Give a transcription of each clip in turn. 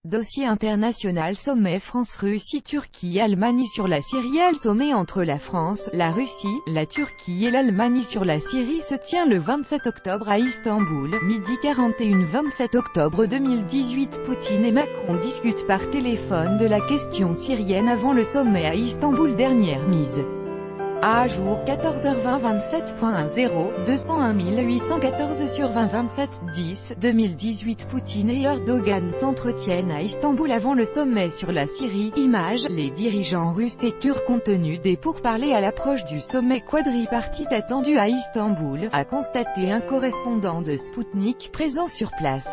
Dossier international. Sommet France-Russie-Turquie-Allemagne sur la Syrie. Le sommet entre la France, la Russie, la Turquie et l'Allemagne sur la Syrie se tient le 27 octobre à Istanbul, midi 41. 27 octobre 2018. Poutine et Macron discutent par téléphone de la question syrienne avant le sommet à Istanbul. Dernière mise à jour 14h20. 27.10 201 814 sur 20. 27/10 2018. Poutine et Erdogan s'entretiennent à Istanbul avant le sommet sur la Syrie. Image, les dirigeants russes et turcs ont tenu des pourparlers à l'approche du sommet quadripartite attendu à Istanbul, a constaté un correspondant de Sputnik présent sur place.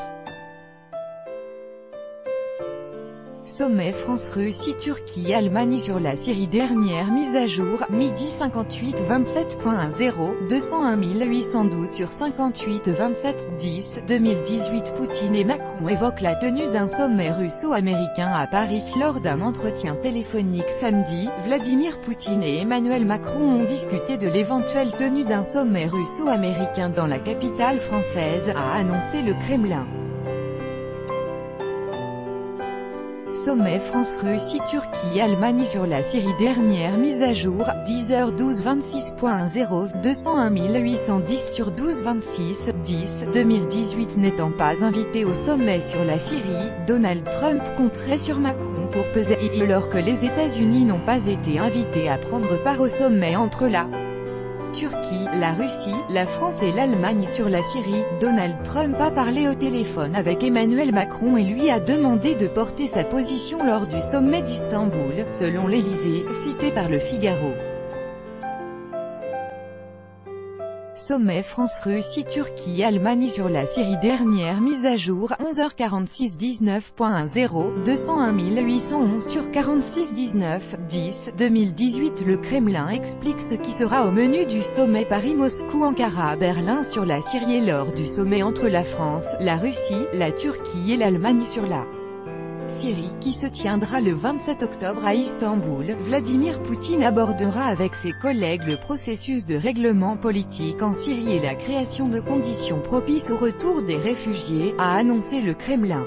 Sommet France-Russie-Turquie-Allemagne sur la Syrie. Dernière mise à jour, midi 58. 27.10 201 812 sur 58. 27/10 2018. Poutine et Macron évoquent la tenue d'un sommet russo-américain à Paris. Lors d'un entretien téléphonique samedi, Vladimir Poutine et Emmanuel Macron ont discuté de l'éventuelle tenue d'un sommet russo-américain dans la capitale française, a annoncé le Kremlin. Sommet France-Russie-Turquie-Allemagne sur la Syrie. Dernière mise à jour, 10h12. 26.0 201 810 sur 12/26/10 2018. N'étant pas invité au sommet sur la Syrie, Donald Trump compterait sur Macron pour peser, alors que les États-Unis n'ont pas été invités à prendre part au sommet entre la Turquie, la Russie, la France et l'Allemagne sur la Syrie. Donald Trump a parlé au téléphone avec Emmanuel Macron et lui a demandé de porter sa position lors du sommet d'Istanbul, selon l'Élysée, cité par Le Figaro. Sommet France-Russie-Turquie-Allemagne sur la Syrie. Dernière mise à jour, 11h46. 19.10 201 811 sur 46. 19/10 2018. Le Kremlin explique ce qui sera au menu du sommet Paris-Moscou-Ankara-Berlin sur la Syrie lors du sommet entre la France, la Russie, la Turquie et l'Allemagne sur la Syrie, qui se tiendra le 27 octobre à Istanbul. Vladimir Poutine abordera avec ses collègues le processus de règlement politique en Syrie et la création de conditions propices au retour des réfugiés, a annoncé le Kremlin.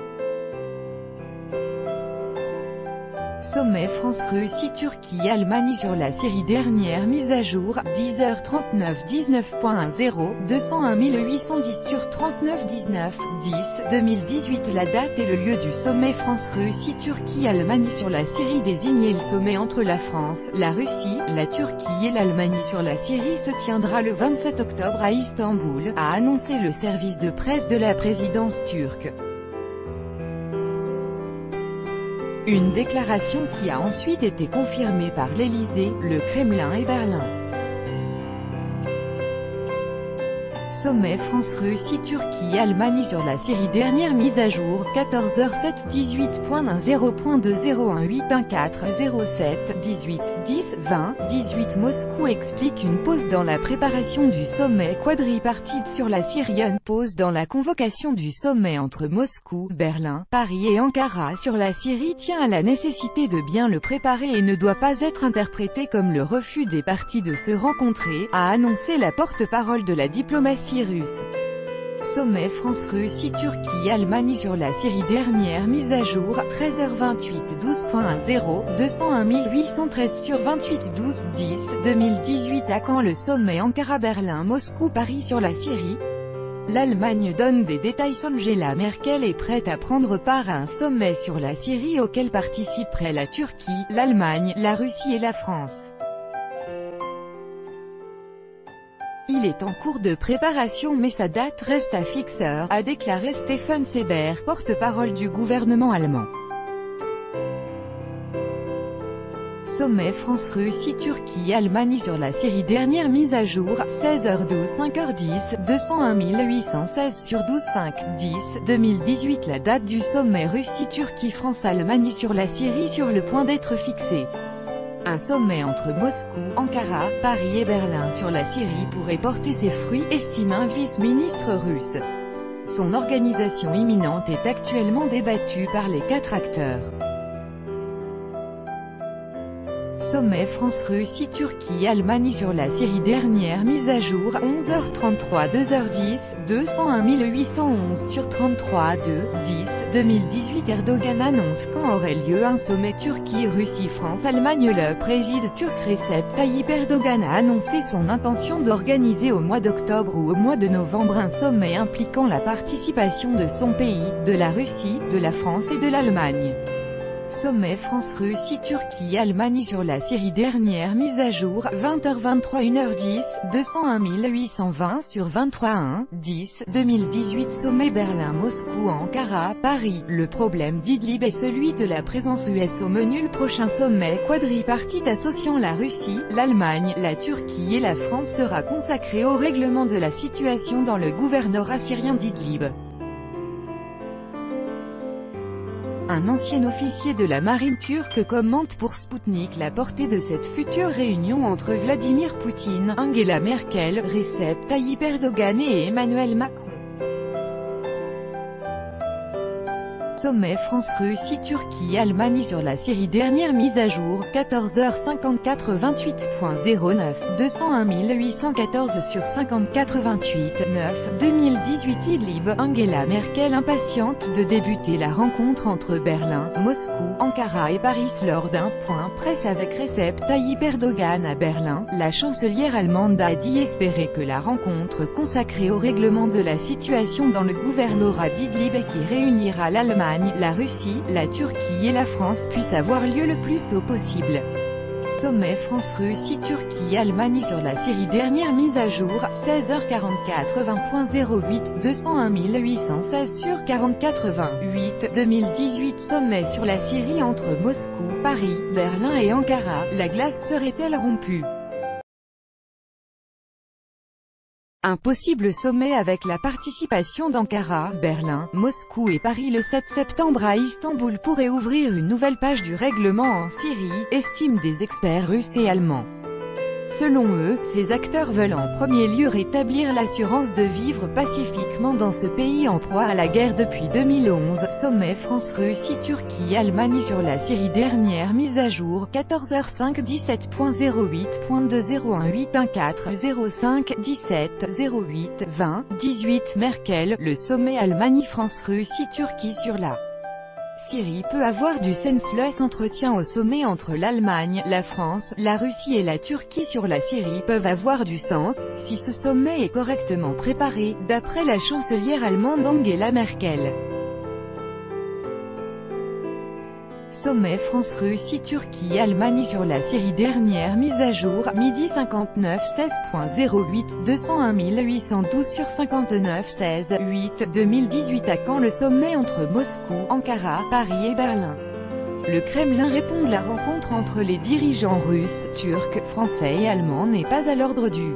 Sommet France-Russie-Turquie-Allemagne sur la Syrie. Dernière mise à jour, 10h39. 19.0 201 810 sur 39. 19/10 2018. La date et le lieu du sommet France-Russie-Turquie-Allemagne sur la Syrie désigné. Le sommet entre la France, la Russie, la Turquie et l'Allemagne sur la Syrie se tiendra le 27 octobre à Istanbul, a annoncé le service de presse de la présidence turque. Une déclaration qui a ensuite été confirmée par l'Élysée, le Kremlin et Berlin. Sommet France-Russie-Turquie-Allemagne sur la Syrie. Dernière mise à jour, 14h07. 18.10.201814070 18/10/20 18. Moscou explique une pause dans la préparation du sommet quadripartite sur la Syrie. Une pause dans la convocation du sommet entre Moscou, Berlin, Paris et Ankara sur la Syrie tient à la nécessité de bien le préparer et ne doit pas être interprété comme le refus des parties de se rencontrer, a annoncé la porte-parole de la diplomatie russe. Sommet France-Russie-Turquie-Allemagne sur la Syrie. Dernière mise à jour, 13h28. 12.10 201 813 sur 28. 12/10 2018. À quand le sommet Ankara-Berlin-Moscou-Paris sur la Syrie? L'Allemagne donne des détails. Angela Merkel est prête à prendre part à un sommet sur la Syrie auquel participeraient la Turquie, l'Allemagne, la Russie et la France. Il est en cours de préparation mais sa date reste à fixer, a déclaré Steffen Seibert, porte-parole du gouvernement allemand. Sommet France-Russie-Turquie-Allemagne sur la Syrie. Dernière mise à jour, 16h12. 5h10 201 816 sur 12/5/10 2018. La date du sommet Russie-Turquie-France-Allemagne sur la Syrie sur le point d'être fixée. Un sommet entre Moscou, Ankara, Paris et Berlin sur la Syrie pourrait porter ses fruits, estime un vice-ministre russe. Son organisation imminente est actuellement débattue par les 4 acteurs. Sommet France-Russie-Turquie-Allemagne sur la Syrie. Dernière mise à jour 11h33 2h10 201 811 sur 33 2-10 2018. Erdogan annonce quand aurait lieu un sommet Turquie-Russie-France-Allemagne. Le président turc Recep Tayyip Erdogan a annoncé son intention d'organiser au mois d'octobre ou au mois de novembre un sommet impliquant la participation de son pays, de la Russie, de la France et de l'Allemagne. Sommet France-Russie-Turquie-Allemagne sur la Syrie. Dernière mise à jour 20h23 1h10 201 820 sur 23 1-10 2018. Sommet Berlin-Moscou-Ankara-Paris. Le problème d'Idlib est celui de la présence US au menu. Le prochain sommet quadripartite associant la Russie, l'Allemagne, la Turquie et la France sera consacré au règlement de la situation dans le gouvernorat syrien d'Idlib. Un ancien officier de la marine turque commente pour Sputnik la portée de cette future réunion entre Vladimir Poutine, Angela Merkel, Recep Tayyip Erdogan et Emmanuel Macron. Sommet France-Russie-Turquie-Allemagne sur la Syrie. Dernière mise à jour 14h54 28.09 201 814 sur 54 28 9 2018. Idlib. Angela Merkel impatiente de débuter la rencontre entre Berlin, Moscou, Ankara et Paris. Lors d'un point presse avec Recep Tayyip Erdogan à Berlin, la chancelière allemande a dit espérer que la rencontre consacrée au règlement de la situation dans le gouvernorat d'Idlib et qui réunira l'Allemagne, la Russie, la Turquie et la France puisse avoir lieu le plus tôt possible. Sommet France-Russie-Turquie-Allemagne sur la Syrie. Dernière mise à jour 16h44 20.08 201 816 sur 44 28 2018. Sommet sur la Syrie entre Moscou, Paris, Berlin et Ankara. La glace serait-elle rompue? Un possible sommet avec la participation d'Ankara, Berlin, Moscou et Paris le 7 septembre à Istanbul pourrait ouvrir une nouvelle page du règlement en Syrie, estiment des experts russes et allemands. Selon eux, ces acteurs veulent en premier lieu rétablir l'assurance de vivre pacifiquement dans ce pays en proie à la guerre depuis 2011. Sommet France-Russie-Turquie-Allemagne sur la Syrie. Dernière mise à jour 14h05 17.08.201814 05 17 08 20 18 Merkel. Le sommet Allemagne-France-Russie-Turquie sur la Syrie peut avoir du sens. Le entretien au sommet entre l'Allemagne, la France, la Russie et la Turquie sur la Syrie peuvent avoir du sens, si ce sommet est correctement préparé, d'après la chancelière allemande Angela Merkel. Sommet France-Russie-Turquie-Allemagne sur la Syrie. Dernière mise à jour, midi 59 16.08 201 812 sur 59 16 8 2018. À quand le sommet entre Moscou, Ankara, Paris et Berlin? Le Kremlin répond que la rencontre entre les dirigeants russes, turcs, français et allemands n'est pas à l'ordre du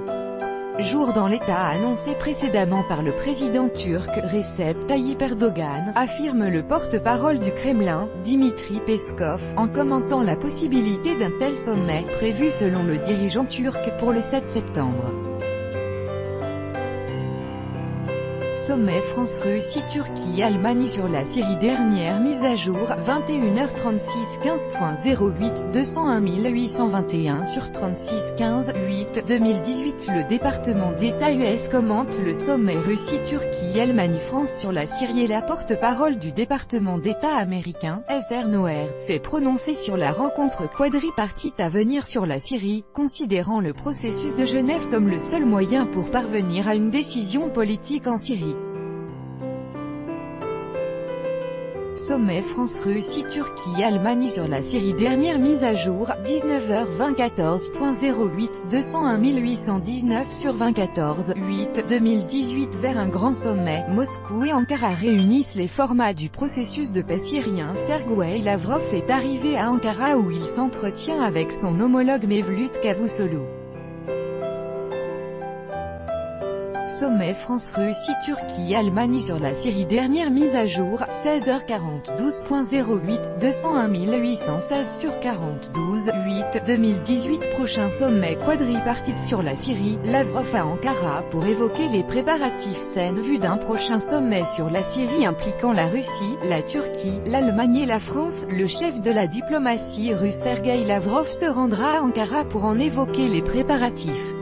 jour dans l'état annoncé précédemment par le président turc, Recep Tayyip Erdogan, affirme le porte-parole du Kremlin, Dmitri Peskov, en commentant la possibilité d'un tel sommet, prévu selon le dirigeant turc pour le 7 septembre. Sommet France-Russie-Turquie-Allemagne sur la Syrie. Dernière mise à jour 21h36 15.08 201 821 sur 36 15 8 2018. Le département d'État US commente le sommet Russie-Turquie-Allemagne-France sur la Syrie et la porte-parole du département d'État américain, Heather Nauert, s'est prononcé sur la rencontre quadripartite à venir sur la Syrie, considérant le processus de Genève comme le seul moyen pour parvenir à une décision politique en Syrie. Sommet France-Russie-Turquie-Allemagne sur la Syrie. Dernière mise à jour 19h20 14.08 201 819 sur 24 8 2018. Vers un grand sommet, Moscou et Ankara réunissent les formats du processus de paix syrien. Sergueï Lavrov est arrivé à Ankara où il s'entretient avec son homologue Mevlut Cavusoglu. Sommet France-Russie-Turquie-Allemagne sur la Syrie. Dernière mise à jour, 16h40 12.08 201 816 sur 42 8 2018. Prochain sommet quadripartite sur la Syrie, Lavrov à Ankara pour évoquer les préparatifs saine vue d'un prochain sommet sur la Syrie impliquant la Russie, la Turquie, l'Allemagne et la France. Le chef de la diplomatie russe Sergueï Lavrov se rendra à Ankara pour en évoquer les préparatifs.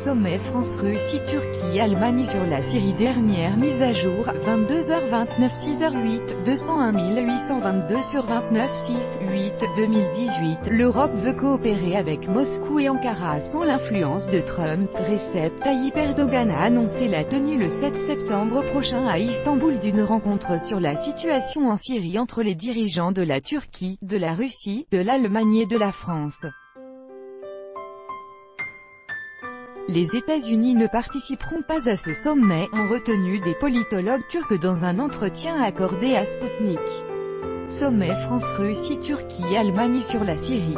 Sommet France-Russie-Turquie-Allemagne sur la Syrie. Dernière mise à jour, 22h29 6h08 201 822 sur 29 6 8 2018. L'Europe veut coopérer avec Moscou et Ankara sans l'influence de Trump. Recep Tayyip Erdogan a annoncé la tenue le 7 septembre prochain à Istanbul d'une rencontre sur la situation en Syrie entre les dirigeants de la Turquie, de la Russie, de l'Allemagne et de la France. Les États-Unis ne participeront pas à ce sommet, ont retenu des politologues turcs dans un entretien accordé à Sputnik. Sommet France-Russie-Turquie-Allemagne sur la Syrie.